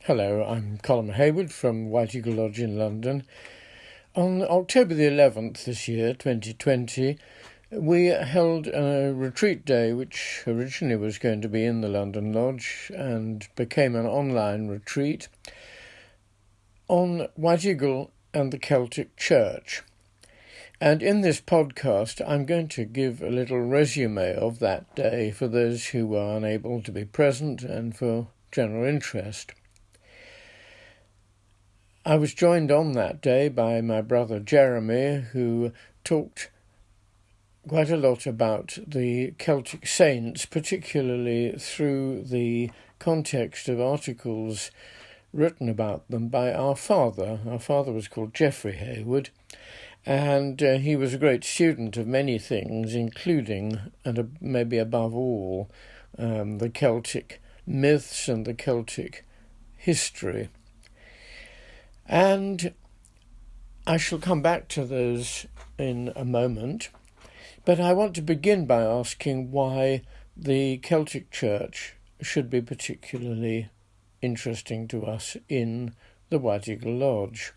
Hello, I'm Colum Hayward from White Eagle Lodge in London. On October the 11th this year, 2020, we held a retreat day which originally was going to be in the London Lodge and became an online retreat on White Eagle and the Celtic Church. And in this podcast, I'm going to give a little resume of that day for those who were unable to be present and for general interest. I was joined on that day by my brother Jeremy, who talked quite a lot about the Celtic saints, particularly through the context of articles written about them by our father. Our father was called Geoffrey Hayward, and he was a great student of many things, including, and maybe above all, the Celtic myths and the Celtic history. And I shall come back to those in a moment, but I want to begin by asking why the Celtic Church should be particularly interesting to us in the White Eagle Lodge.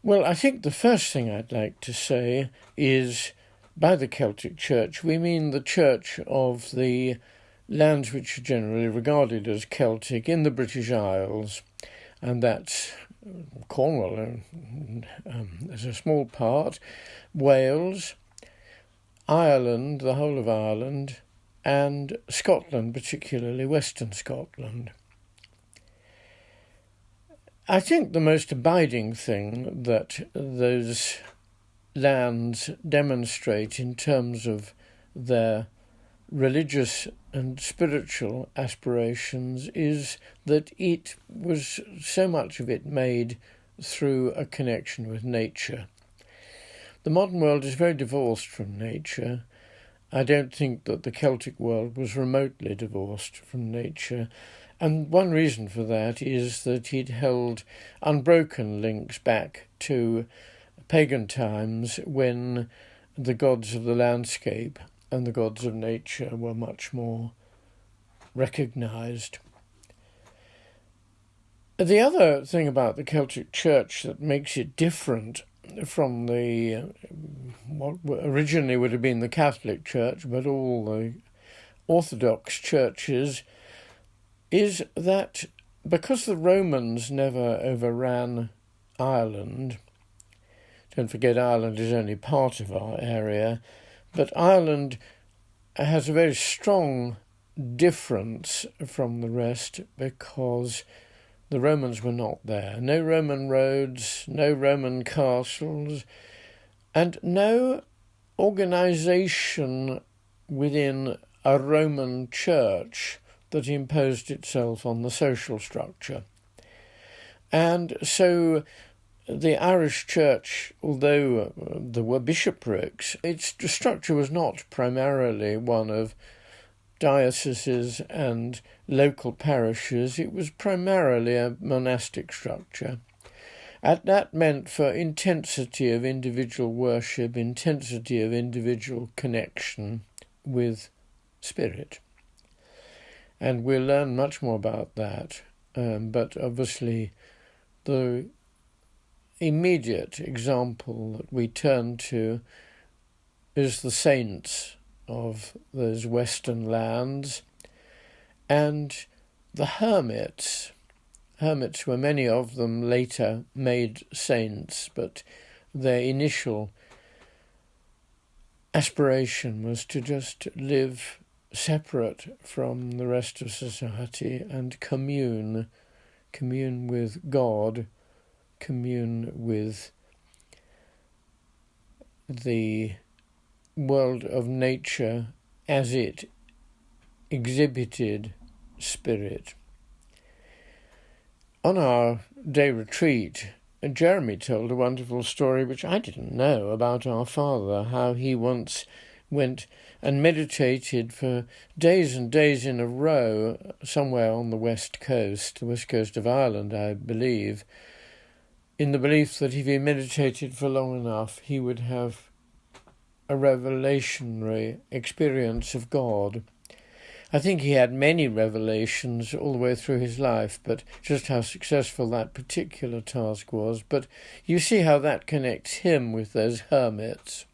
Well, I think the first thing I'd like to say is, by the Celtic Church, we mean the church of the lands which are generally regarded as Celtic in the British Isles. And that's Cornwall as a small part, Wales, Ireland, the whole of Ireland, and Scotland, particularly Western Scotland. I think the most abiding thing that those lands demonstrate in terms of their religious and spiritual aspirations is that it was so much of it made through a connection with nature. The modern world is very divorced from nature. I don't think that the Celtic world was remotely divorced from nature, and one reason for that is that it held unbroken links back to pagan times when the gods of the landscape and the gods of nature were much more recognised. The other thing about the Celtic Church that makes it different from the what originally would have been the Catholic Church, but all the Orthodox churches, is that because the Romans never overran Ireland, don't forget Ireland is only part of our area, but Ireland has a very strong difference from the rest because the Romans were not there. No Roman roads, no Roman castles, and no organisation within a Roman church that imposed itself on the social structure. And so the Irish Church, although there were bishoprics, its structure was not primarily one of dioceses and local parishes. It was primarily a monastic structure. And that meant for intensity of individual worship, intensity of individual connection with spirit. And we'll learn much more about that. But obviously the immediate example that we turn to is the saints of those western lands and the hermits. Hermits were many of them later made saints, but their initial aspiration was to just live separate from the rest of society and commune with God, commune with the world of nature as it exhibited spirit. On our day retreat, Jeremy told a wonderful story which I didn't know about our father, how he once went and meditated for days and days in a row somewhere on the west coast of Ireland, I believe, in the belief that if he meditated for long enough, he would have a revelationary experience of God. I think he had many revelations all the way through his life, but just how successful that particular task was. But you see how that connects him with those hermits.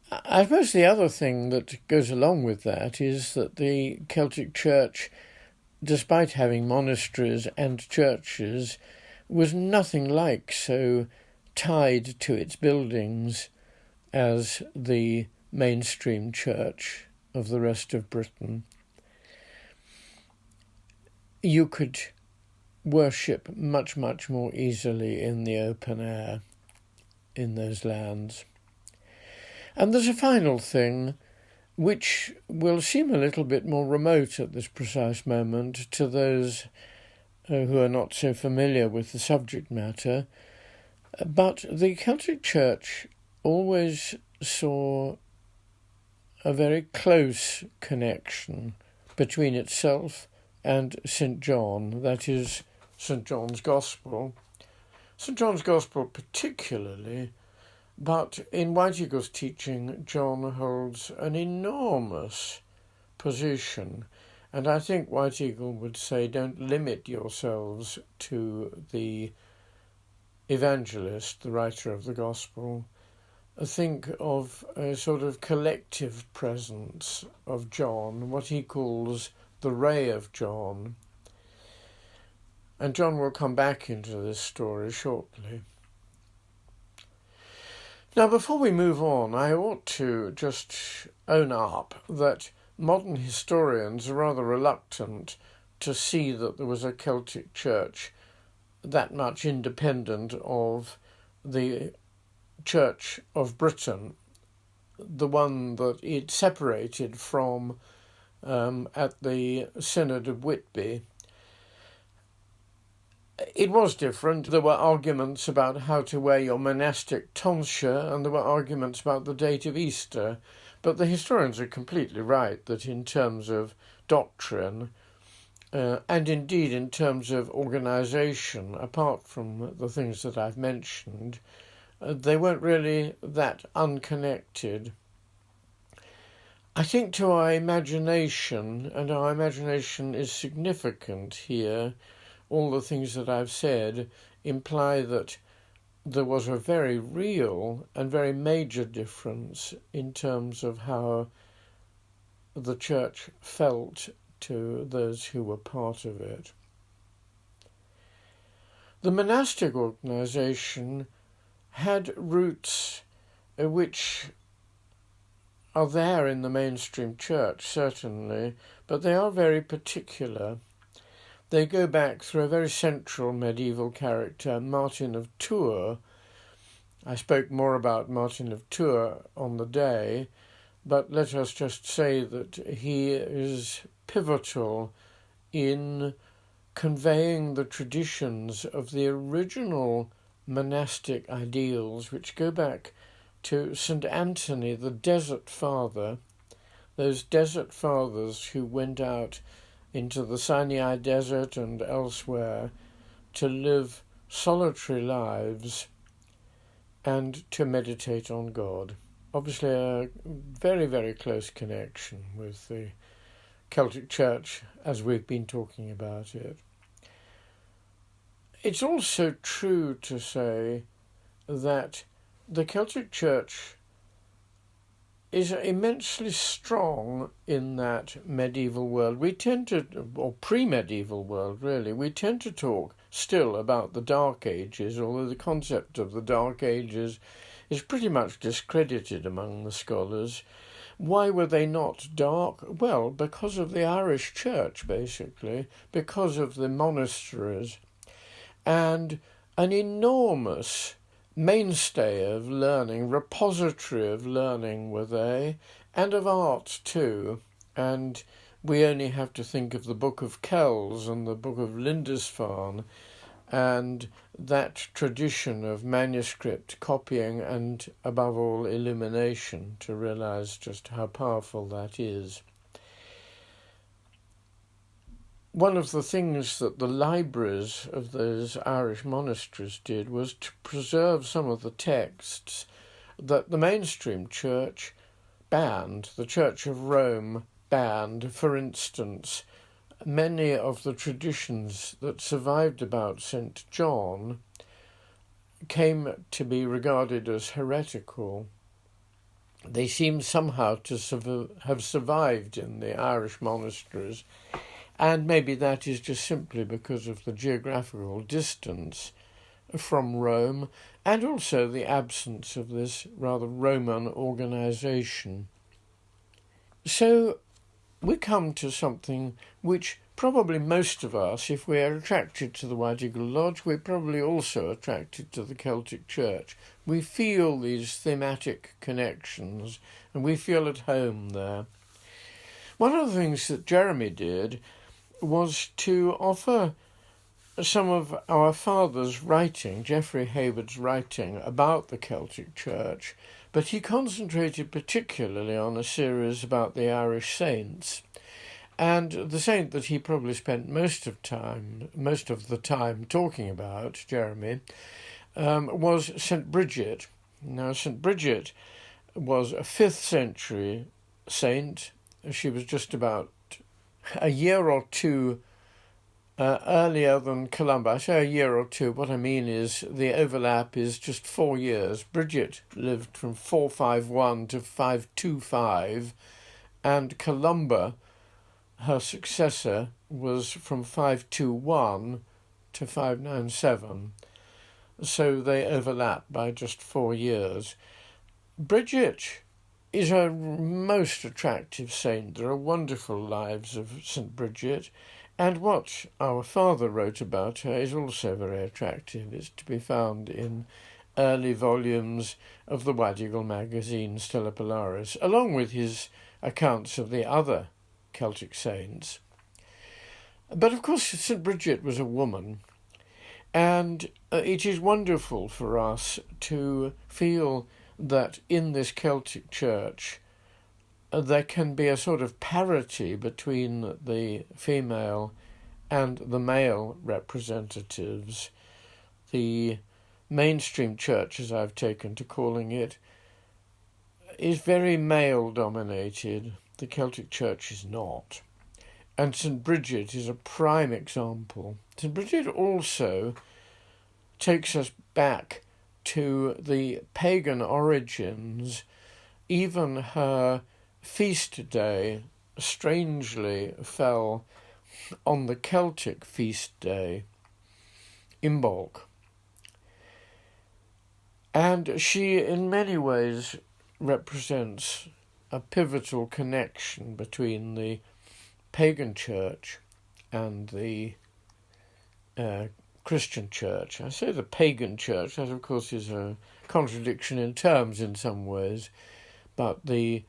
I suppose the other thing that goes along with that is that the Celtic Church, despite having monasteries and churches, was nothing like so tied to its buildings as the mainstream church of the rest of Britain. You could worship much, much more easily in the open air in those lands. And there's a final thing which will seem a little bit more remote at this precise moment to those who are not so familiar with the subject matter, but the Celtic Church always saw a very close connection between itself and St. John, that is, St. John's Gospel. St. John's Gospel particularly, but in White Eagle's teaching, John holds an enormous position, and I think White Eagle would say don't limit yourselves to the evangelist, the writer of the Gospel. Think of a sort of collective presence of John, what he calls the ray of John. And John will come back into this story shortly. Now, before we move on, I ought to just own up that modern historians are rather reluctant to see that there was a Celtic Church that much independent of the Church of Britain, the one that it separated from at the Synod of Whitby. It was different. There were arguments about how to wear your monastic tonsure, and there were arguments about the date of Easter. But the historians are completely right that in terms of doctrine, and indeed in terms of organisation, apart from the things that I've mentioned, they weren't really that unconnected. I think to our imagination, and our imagination is significant here, all the things that I've said imply that there was a very real and very major difference in terms of how the church felt to those who were part of it. The monastic organisation had roots which are there in the mainstream church, certainly, but they are very particular. They go back through a very central medieval character, Martin of Tours. I spoke more about Martin of Tours on the day, but let us just say that he is pivotal in conveying the traditions of the original monastic ideals, which go back to St. Anthony, the Desert Father, those Desert Fathers who went out into the Sinai Desert and elsewhere to live solitary lives and to meditate on God. Obviously a very, very close connection with the Celtic Church as we've been talking about it. It's also true to say that the Celtic Church is immensely strong in that medieval world. We tend to, or pre-medieval world really, we tend to talk still about the Dark Ages, although the concept of the Dark Ages is pretty much discredited among the scholars. Why were they not dark? Well, because of the Irish Church, basically, because of the monasteries, and an enormous mainstay of learning, repository of learning were they, and of art too. And we only have to think of the Book of Kells and the Book of Lindisfarne and that tradition of manuscript copying and, above all, illumination to realise just how powerful that is. One of the things that the libraries of those Irish monasteries did was to preserve some of the texts that the mainstream church banned, the Church of Rome expand. For instance, many of the traditions that survived about St. John came to be regarded as heretical. They seem somehow to have survived in the Irish monasteries, and maybe that is just simply because of the geographical distance from Rome and also the absence of this rather Roman organisation. So we come to something which probably most of us, if we are attracted to the White Eagle Lodge, we're probably also attracted to the Celtic Church. We feel these thematic connections and we feel at home there. One of the things that Jeremy did was to offer some of our father's writing, Geoffrey Hayward's writing about the Celtic Church, but he concentrated particularly on a series about the Irish saints. And the saint that he probably spent most of the time talking about, Jeremy, was Saint Bridget. Now, Saint Bridget was a 5th century saint. She was just about a year or two earlier than Columba. I say a year or two. What I mean is the overlap is just 4 years. Bridget lived from 451 to 525, and Columba, her successor, was from 521 to 597. So they overlap by just 4 years. Bridget is a most attractive saint. There are wonderful lives of St. Bridget, and what our father wrote about her is also very attractive. It's to be found in early volumes of the White Eagle magazine, Stella Polaris, along with his accounts of the other Celtic saints. But of course St. Bridget was a woman, and it is wonderful for us to feel that in this Celtic Church there can be a sort of parity between the female and the male representatives. The mainstream church, as I've taken to calling it, is very male-dominated. The Celtic Church is not. And St. Bridget is a prime example. St. Bridget also takes us back to the pagan origins. Even her feast day strangely fell on the Celtic feast day, Imbolc. And she in many ways represents a pivotal connection between the pagan church and the Christian church. I say the pagan church, that of course is a contradiction in terms in some ways, but the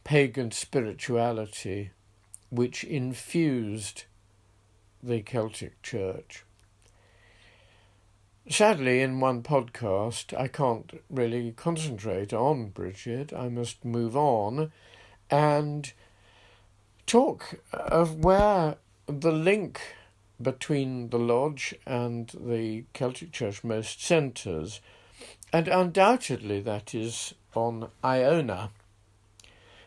pagan spirituality which infused the Celtic Church. Sadly, in one podcast, I can't really concentrate on Bridget. I must move on and talk of where the link between the lodge and the Celtic Church most centres, and undoubtedly that is on Iona.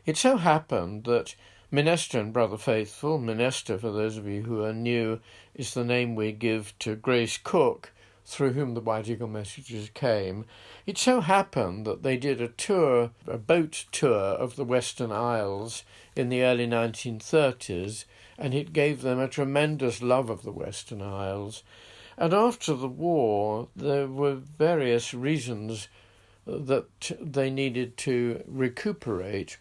It so happened that Minester and Brother Faithful, Minester, for those of you who are new, is the name we give to Grace Cook, through whom the White Eagle messages came. It so happened that they did a boat tour of the Western Isles in the early 1930s, and it gave them a tremendous love of the Western Isles. And after the war, there were various reasons that they needed to recuperate.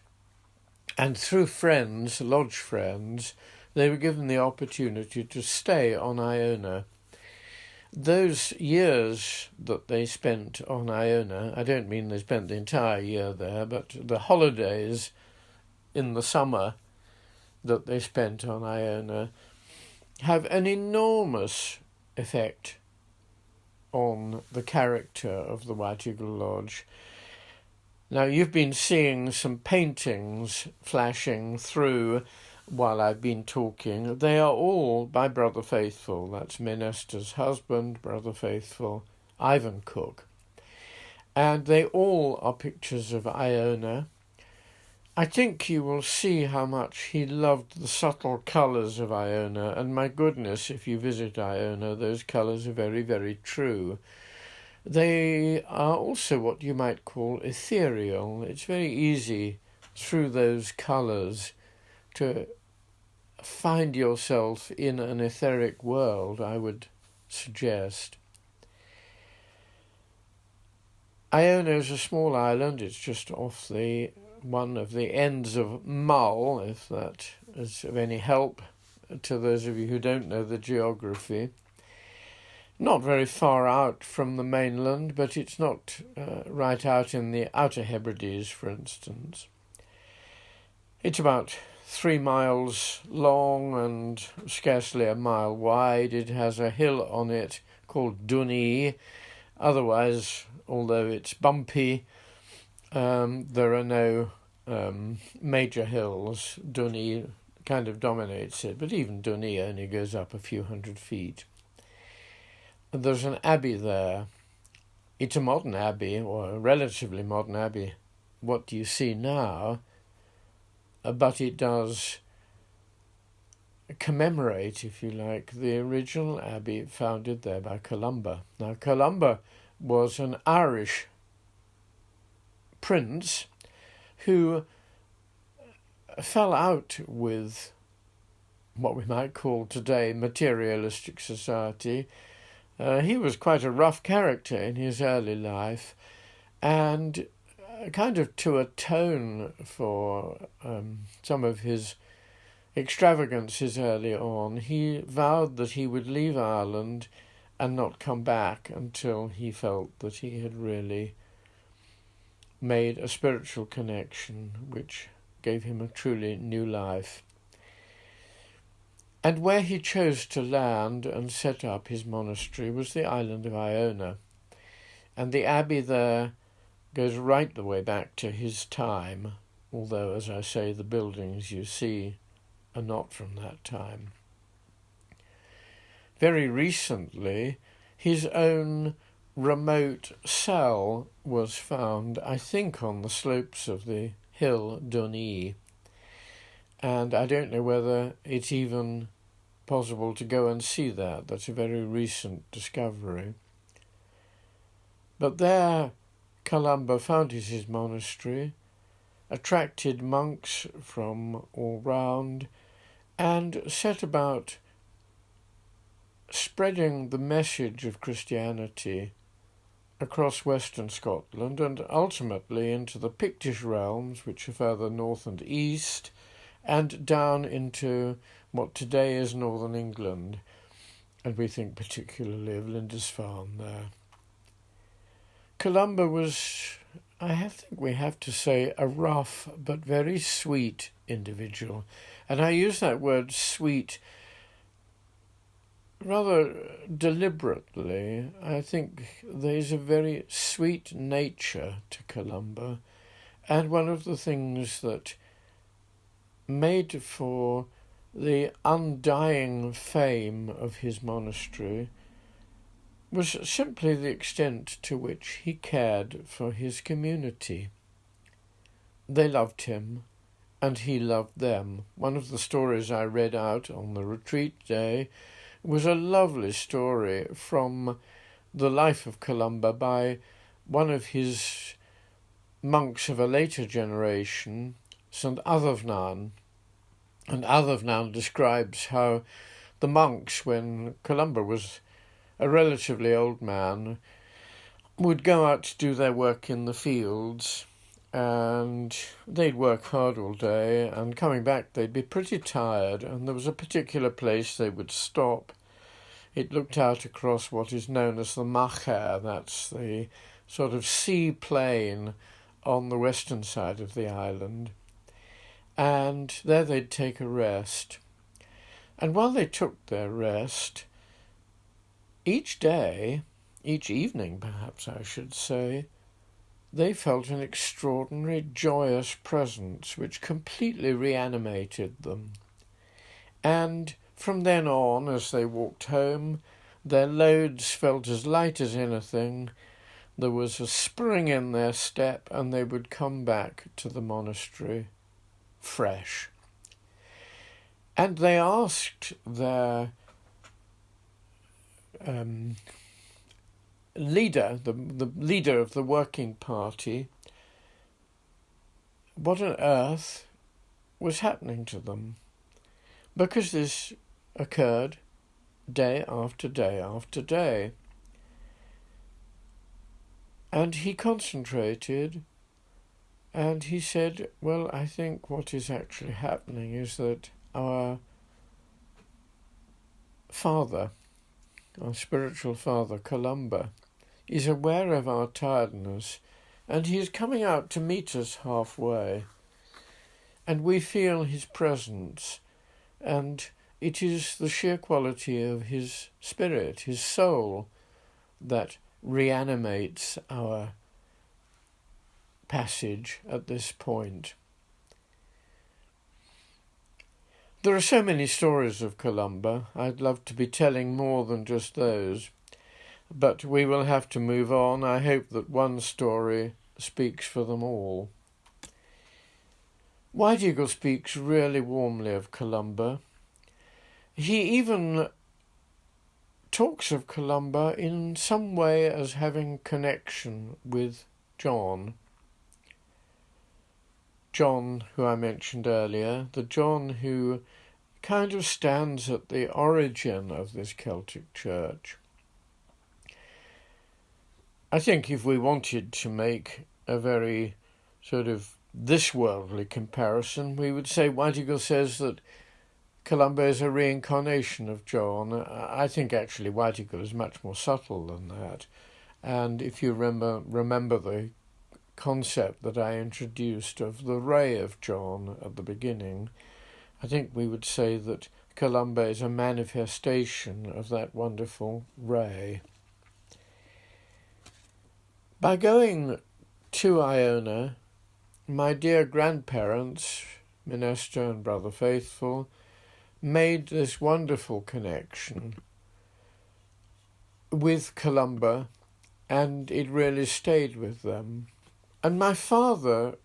And through friends, lodge friends, they were given the opportunity to stay on Iona. Those years that they spent on Iona, I don't mean they spent the entire year there, but the holidays in the summer that they spent on Iona have an enormous effect on the character of the White Eagle Lodge. Now, you've been seeing some paintings flashing through while I've been talking. They are all by Brother Faithful. That's Minester's husband, Brother Faithful, Ivan Cook. And they all are pictures of Iona. I think you will see how much he loved the subtle colours of Iona, and my goodness, if you visit Iona, those colours are very, very true. They are also what you might call ethereal. It's very easy through those colours to find yourself in an etheric world, I would suggest. Iona is a small island. It's just off the one of the ends of Mull, if that is of any help to those of you who don't know the geography. Not very far out from the mainland, but it's not right out in the Outer Hebrides, for instance. It's about 3 miles long and scarcely a mile wide. It has a hill on it called Dunny. Otherwise, although it's bumpy, there are no major hills. Dunny kind of dominates it, but even Dunny only goes up a few hundred feet. There's an abbey there. It's a modern abbey, or a relatively modern abbey, what do you see now, but it does commemorate, if you like, the original abbey founded there by Columba. Now, Columba was an Irish prince who fell out with what we might call today materialistic society. He was quite a rough character in his early life, and kind of to atone for some of his extravagances early on, he vowed that he would leave Ireland and not come back until he felt that he had really made a spiritual connection which gave him a truly new life. And where he chose to land and set up his monastery was the island of Iona. And the abbey there goes right the way back to his time, although, as I say, the buildings you see are not from that time. Very recently, his own remote cell was found, I think, on the slopes of the hill Dunny. And I don't know whether it's even possible to go and see that. That's a very recent discovery. But there Columba founded his monastery, attracted monks from all round, and set about spreading the message of Christianity across western Scotland and ultimately into the Pictish realms, which are further north and east, and down into what today is northern England, and we think particularly of Lindisfarne there. Columba was, I think we have to say, a rough but very sweet individual, and I use that word sweet rather deliberately. I think there's a very sweet nature to Columba, and one of the things that made for the undying fame of his monastery was simply the extent to which he cared for his community. They loved him, and he loved them. One of the stories I read out on the retreat day was a lovely story from the life of Columba by one of his monks of a later generation, St. Adovnan. And Adovnan describes how the monks, when Columba was a relatively old man, would go out to do their work in the fields, and they'd work hard all day, and coming back they'd be pretty tired, and there was a particular place they would stop. It looked out across what is known as the Machair, that's the sort of sea plain on the western side of the island, and there they'd take a rest. And while they took their rest, each day, each evening perhaps I should say, they felt an extraordinary joyous presence which completely reanimated them. And from then on, as they walked home, their loads felt as light as anything. There was a spring in their step, and they would come back to the monastery fresh. And they asked their leader, the leader of the working party, what on earth was happening to them, because this occurred day after day after day. And he concentrated and he said, well, I think what is actually happening is that our father, our spiritual father, Columba, is aware of our tiredness, and he is coming out to meet us halfway. And we feel his presence, and it is the sheer quality of his spirit, his soul, that reanimates our passage at this point. There are so many stories of Columba. I'd love to be telling more than just those, but we will have to move on. I hope that one story speaks for them all. White Eagle speaks really warmly of Columba. He even talks of Columba in some way as having connection with John. John, who I mentioned earlier, the John who kind of stands at the origin of this Celtic church. I think if we wanted to make a very sort of this worldly comparison, we would say White Eagle says that Columba is a reincarnation of John. I think actually White Eagle is much more subtle than that. And if you remember the concept that I introduced of the ray of John at the beginning, I think we would say that Columba is a manifestation of that wonderful ray. By going to Iona, my dear grandparents, Minister and Brother Faithful, made this wonderful connection with Columba, and it really stayed with them. And my father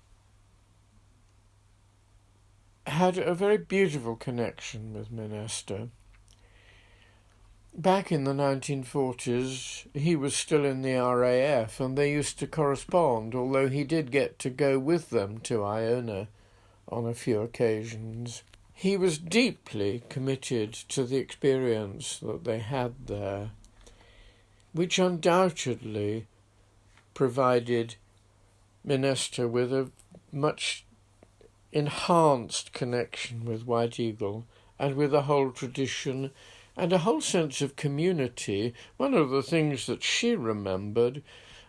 had a very beautiful connection with Minister. Back in the 1940s, he was still in the RAF, and they used to correspond, although he did get to go with them to Iona on a few occasions. He was deeply committed to the experience that they had there, which undoubtedly provided Minister with a much enhanced connection with White Eagle and with a whole tradition and a whole sense of community. One of the things that she remembered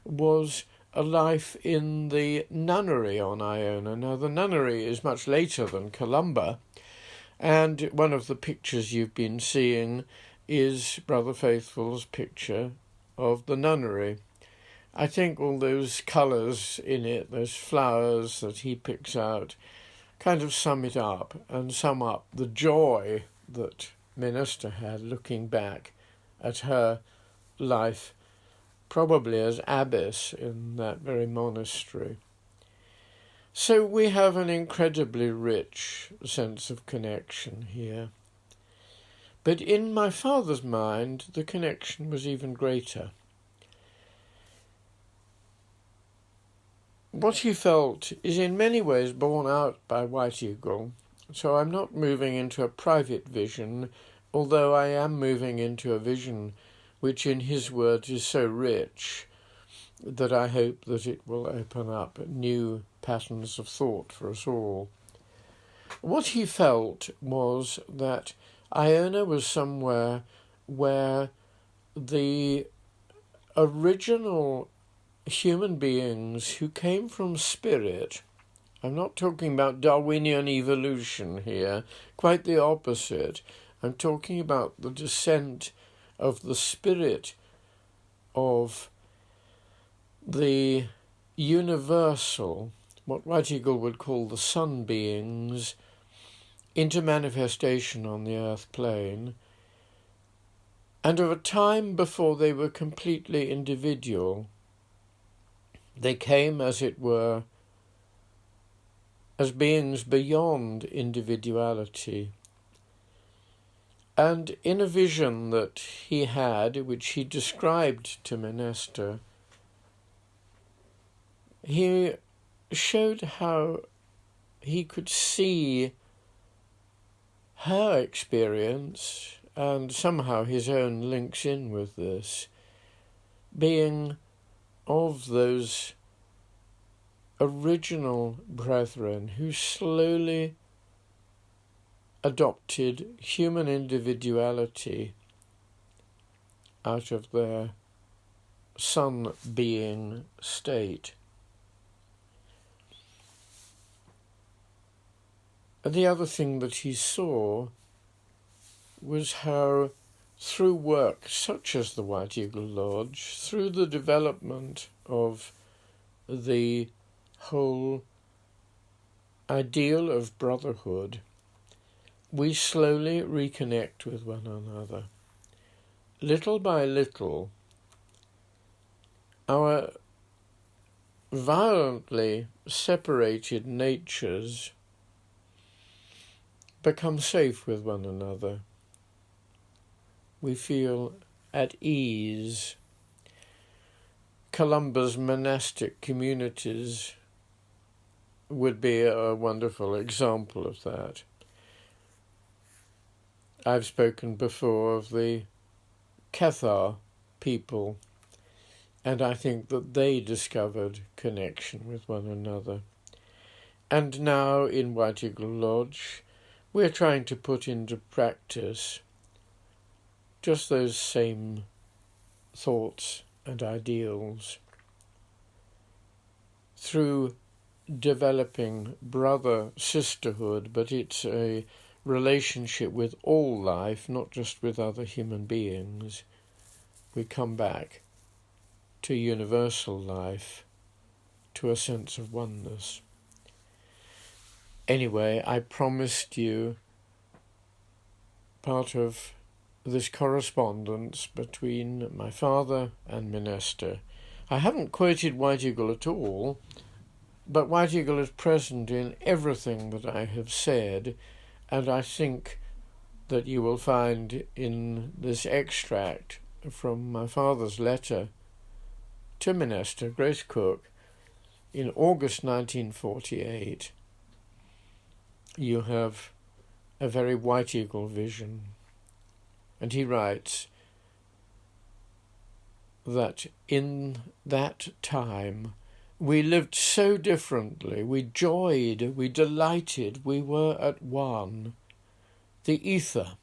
was a life in the nunnery on Iona. Now, the nunnery is much later than Columba, and one of the pictures you've been seeing is Brother Faithful's picture of the nunnery. I think all those colours in it, those flowers that he picks out, kind of sum it up and sum up the joy that Minister had looking back at her life, probably as abbess in that very monastery. So we have an incredibly rich sense of connection here. But in my father's mind, the connection was even greater. What he felt is in many ways borne out by White Eagle, so I'm not moving into a private vision, although I am moving into a vision which in his words is so rich that I hope that it will open up new patterns of thought for us all. What he felt was that Iona was somewhere where the original human beings who came from spirit, I'm not talking about Darwinian evolution here, quite the opposite. I'm talking about the descent of the spirit of the universal, what White Eagle would call the sun beings, into manifestation on the earth plane, and of a time before they were completely individual. They came, as it were, as beings beyond individuality. And in a vision that he had, which he described to Menester, he showed how he could see her experience, and somehow his own links in with this, being of those original brethren who slowly adopted human individuality out of their sun-being state. And the other thing that he saw was how, through work such as the White Eagle Lodge, through the development of the whole ideal of brotherhood, we slowly reconnect with one another. Little by little, our violently separated natures become safe with one another. We feel at ease. Columba's monastic communities would be a wonderful example of that. I've spoken before of the Cathar people, and I think that they discovered connection with one another. And now in White Eagle Lodge, we're trying to put into practice just those same thoughts and ideals through developing brother-sisterhood, but it's a relationship with all life, not just with other human beings. We come back to universal life, to a sense of oneness. Anyway, I promised you part of this correspondence between my father and Menester. I haven't quoted White Eagle at all, but White Eagle is present in everything that I have said, and I think that you will find in this extract from my father's letter to Menester, Grace Cook, in August 1948, you have a very White Eagle vision. And he writes that in that time we lived so differently, we joyed, we delighted, we were at one. The ether,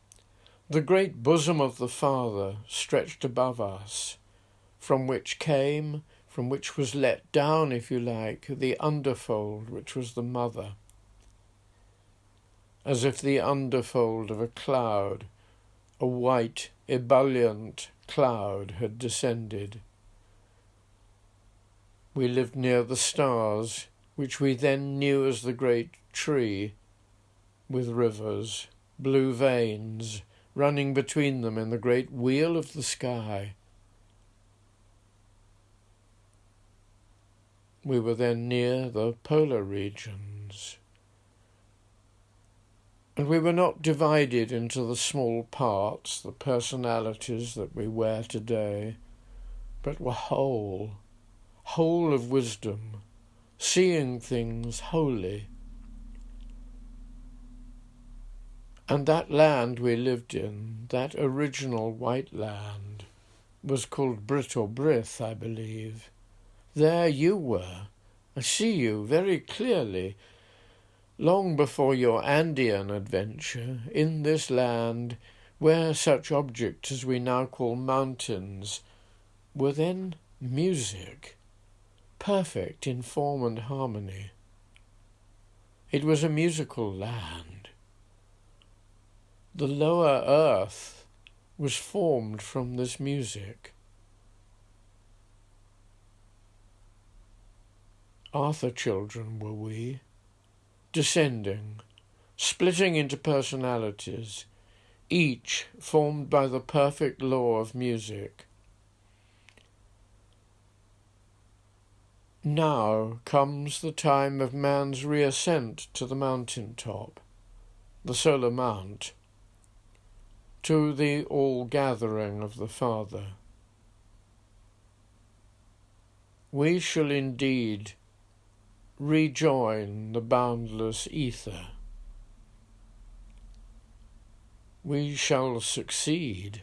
the great bosom of the Father, stretched above us, from which was let down, if you like, the underfold, which was the mother, as if the underfold of a cloud, a white, ebullient cloud, had descended. We lived near the stars, which we then knew as the great tree, with rivers, blue veins, running between them in the great wheel of the sky. We were then near the polar regions. And we were not divided into the small parts, the personalities that we wear today, but were whole of wisdom, seeing things wholly. And that land we lived in, that original white land, was called Brit or Brith, I believe. There you were. I see you very clearly, long before your Andean adventure, in this land where such objects as we now call mountains were then music, perfect in form and harmony. It was a musical land. The lower earth was formed from this music. Arthur children were we, descending, splitting into personalities, each formed by the perfect law of music. Now comes the time of man's reascent to the mountain top, the solar mount, to the all-gathering of the Father. We shall indeed rejoin the boundless ether. We shall succeed.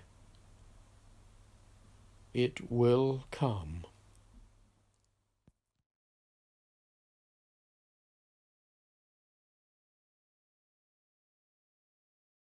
It will come.